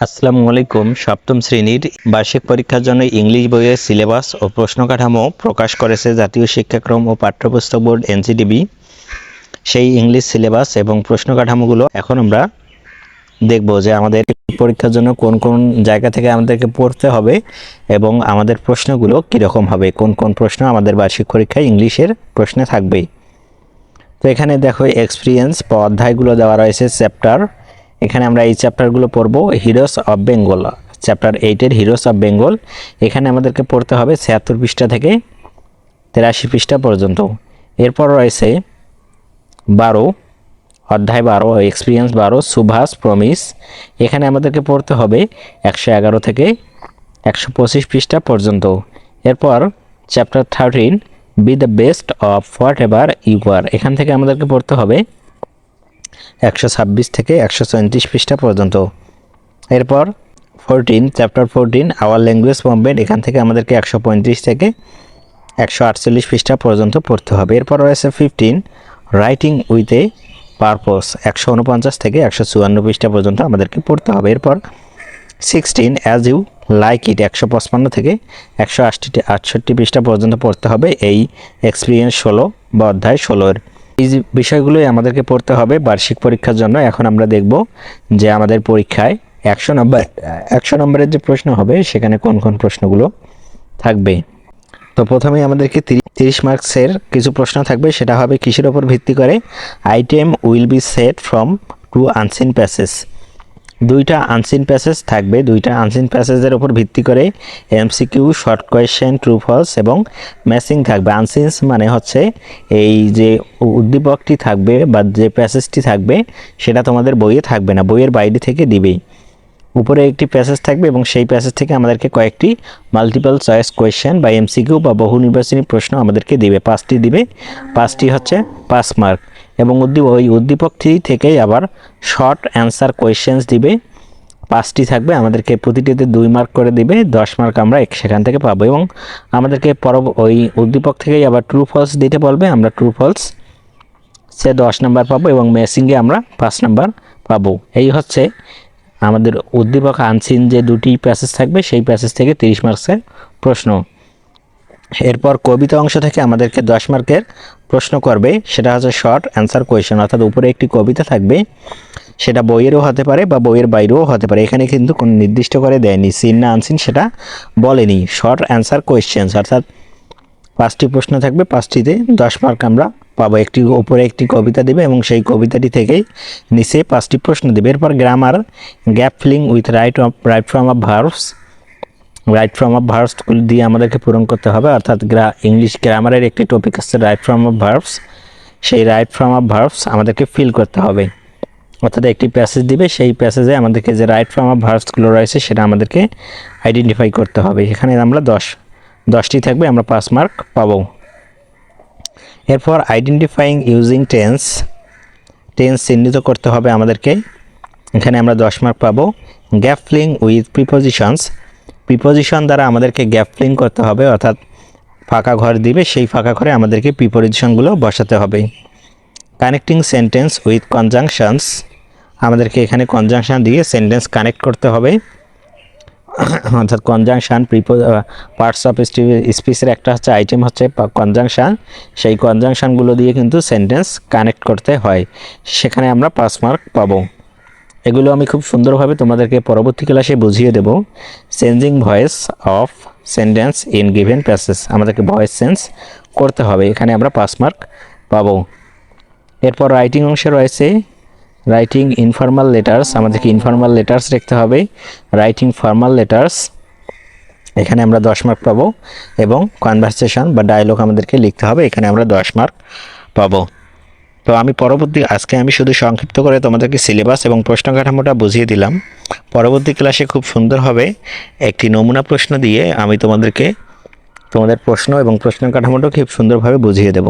আসসালামু আলাইকুম। সপ্তম শ্রেণীর বার্ষিক পরীক্ষার জন্য ইংলিশ বইয়ের সিলেবাস ও প্রশ্ন কাঠামো প্রকাশ করেছে জাতীয় শিক্ষাক্রম ও পাঠ্যপুস্তক বোর্ড এনসিটিবি। সেই ইংলিশ সিলেবাস এবং প্রশ্ন কাঠামোগুলো এখন আমরা দেখব যে আমাদের পরীক্ষার জন্য কোন কোন জায়গা থেকে আমাদেরকে পড়তে হবে এবং আমাদের প্রশ্নগুলো কীরকম হবে, কোন কোন প্রশ্ন আমাদের বার্ষিক পরীক্ষায় ইংলিশের প্রশ্নে থাকবে। তো এখানে দেখো এক্সপিরিয়েন্স বা অধ্যায়গুলো দেওয়া রয়েছে চ্যাপ্টার। এখানে আমরা এই চ্যাপ্টারগুলো পড়ব। হিরোস অফ বেঙ্গল, চ্যাপ্টার 8-এর হিরোস অফ বেঙ্গল। এখানে আমাদেরকে পড়তে হবে 76 পৃষ্ঠা থেকে 83 পৃষ্ঠা পর্যন্ত। এরপর রয়েছে 12, অধ্যায় 12, এক্সপিরিয়েন্স 12, সুভাষ প্রমিস। এখানে আমাদেরকে পড়তে হবে 111 থেকে 125 পৃষ্ঠা পর্যন্ত। এরপর chapter 13, be the best of whatever you are. এখান থেকে আমাদেরকে পড়তে হবে 126 থেকে 134 পৃষ্ঠা পর্যন্ত। এরপর 14, চ্যাপ্টার 14, আওয়ার ল্যাঙ্গুয়েজ মুভমেন্ট। এখান থেকে আমাদেরকে 135 থেকে 148 পৃষ্ঠা পর্যন্ত পড়তে হবে। এরপর রয়েছে 15, রাইটিং উইথ এ পারপস। 149 থেকে 154 পৃষ্ঠা পর্যন্ত আমাদেরকে পড়তে হবে। এরপর 16, অ্যাজ ইউ লাইক ইট। 155 থেকে 168 পৃষ্ঠা পর্যন্ত পড়তে হবে এই এক্সপিরিয়েন্স 16 বা অধ্যায় 16-এর। এই বিষয়গুলোই আমাদেরকে পড়তে হবে বার্ষিক পরীক্ষার জন্য। এখন আমরা দেখব যে আমাদের পরীক্ষায় 100 নম্বরের যে প্রশ্ন হবে সেখানে কোন কোন প্রশ্নগুলো থাকবে। তো প্রথমেই আমাদেরকে 30 মার্কসের কিছু প্রশ্ন থাকবে। সেটা হবে কিসের ওপর ভিত্তি করে? Item will be set from 2 unseen passage. 2টা আনসিন প্যাসেজ থাকবে। 2টা আনসিন প্যাসেজের ওপর ভিত্তি করে MCQ, short question, true false এবং ম্যাচিং থাকবে। আনসিনস মানে হচ্ছে এই যে উদ্দীপকটি থাকবে বা যে প্যাসেজটি থাকবে সেটা তোমাদের বইয়ে থাকবে না, বইয়ের বাইরে থেকে দিবেই। উপরে একটি প্যাসেজ থাকবে এবং সেই প্যাসেজ থেকে আমাদেরকে কয়েকটি মাল্টিপল চয়েস কোয়েশ্চেন বা এমসিকিউ বা বহু নির্বাচনী প্রশ্ন আমাদেরকে দিবে। 5টি দিবে, 5টি হচ্ছে 5 মার্ক। এবং ওই উদ্দীপকটি থেকেই আবার শর্ট অ্যান্সার কোয়েশ্চেন্স দিবে, 5টি থাকবে। আমাদেরকে প্রতিটিতে 2 মার্ক করে দিবে, 10 মার্ক আমরা সেখান থেকে পাবো। এবং আমাদেরকে ওই উদ্দীপক থেকেই আবার ট্রু ফলস দিতে বলবে, আমরা ট্রু ফলস সে 10 নাম্বার পাবো এবং ম্যাচিংয়ে আমরা 5 নাম্বার পাবো। এই হচ্ছে আমাদের উদ্দীপক আনসিন যে 2টি প্যাসেজ থাকবে সেই প্যাসেজ থেকে 30 মার্কসের প্রশ্ন। এরপর কবিতা অংশ থেকে আমাদেরকে 10 মার্কের প্রশ্ন করবে, সেটা হচ্ছে শর্ট অ্যান্সার কোয়েশ্চেন। অর্থাৎ উপরে একটি কবিতা থাকবে, সেটা বইয়েরও হতে পারে বা বইয়ের বাইরেও হতে পারে। এখানে কিন্তু কোনো নির্দিষ্ট করে দেয়নি, সিন না আনসিন সেটা বলেনি। শর্ট অ্যান্সার কোয়েশ্চেন অর্থাৎ 5টি প্রশ্ন থাকবে, 5টিতে 10 মার্ক আমরা পাবো। উপরে একটি কবিতা দিবে এবং সেই কবিতাটি থেকেই নিচে 5টি প্রশ্ন দেবে। এরপর grammar, gap filling with right from of verbs. Right from of ভার্বসগুলো দিয়ে আমাদেরকে পূরণ করতে হবে। অর্থাৎ ইংলিশ গ্রামারের একটি টপিক আছে রাইট ফ্রম অফ ভার্বস, সেই রাইট ফ্রম অফ ভার্বস আমাদেরকে ফিল করতে হবে। অর্থাৎ একটি প্যাসেজ দিবে, সেই প্যাসেজে আমাদেরকে যে রাইট ফ্রম অফ ভার্বসগুলো রয়েছে সেটা আমাদেরকে আইডেন্টিফাই করতে হবে। এখানে আমরা 10টি থাকবে, আমরা 5 মার্ক পাবো। এরপর আইডেন্টিফাইং ইউজিং টেন্স চিহ্নিত করতে হবে আমাদেরকে, এখানে আমরা 10 মার্ক পাবো। গ্যাপ ফিলিং উইথ প্রিপোজিশন দ্বারা আমাদেরকে গ্যাপ ফিলিং করতে হবে, অর্থাৎ ফাঁকা ঘর দিবে, সেই ফাঁকা ঘরে আমাদেরকে প্রিপোজিশনগুলো বসাতে হবে। কানেক্টিং সেন্টেন্স উইথ কনজাংশনস, আমাদেরকে এখানে কনজাংশন দিয়ে সেন্টেন্স কানেক্ট করতে হবে। অর্থাৎ কনজাংশন পার্টস অফ স্পিচের একটা হচ্ছে আইটেম হচ্ছে কনজাংশন, সেই কনজাংশনগুলো দিয়ে কিন্তু সেন্টেন্স কানেক্ট করতে হয়, সেখানে আমরা 5 মার্ক পাবো। এগুলো আমি খুব সুন্দরভাবে তোমাদেরকে পরবর্তী ক্লাসে বুঝিয়ে দেব। Changing voice of sentence in given passage, আমাদেরকে ভয়েস চেঞ্জ করতে হবে, এখানে আমরা 5 মার্ক পাবো। এরপর রাইটিং অংশে রয়েছে রাইটিং ইনফর্মাল লেটার্স, আমাদেরকে ইনফর্মাল লেটার্স লিখতে হবে। রাইটিং ফর্মাল লেটার্স, এখানে আমরা 10 মার্ক পাবো। এবং কনভারসেশন বা ডায়লগ আমাদেরকে লিখতে হবে, এখানে আমরা 10 মার্ক পাবো। তো আজকে আমি শুধু সংক্ষিপ্ত করে তোমাদেরকে সিলেবাস এবং প্রশ্ন কাঠামোটা বুঝিয়ে দিলাম। পরবর্তী ক্লাসে খুব সুন্দরভাবে একটি নমুনা প্রশ্ন দিয়ে আমি তোমাদের প্রশ্ন এবং প্রশ্ন কাঠামোটা খুব সুন্দরভাবে বুঝিয়ে দেব।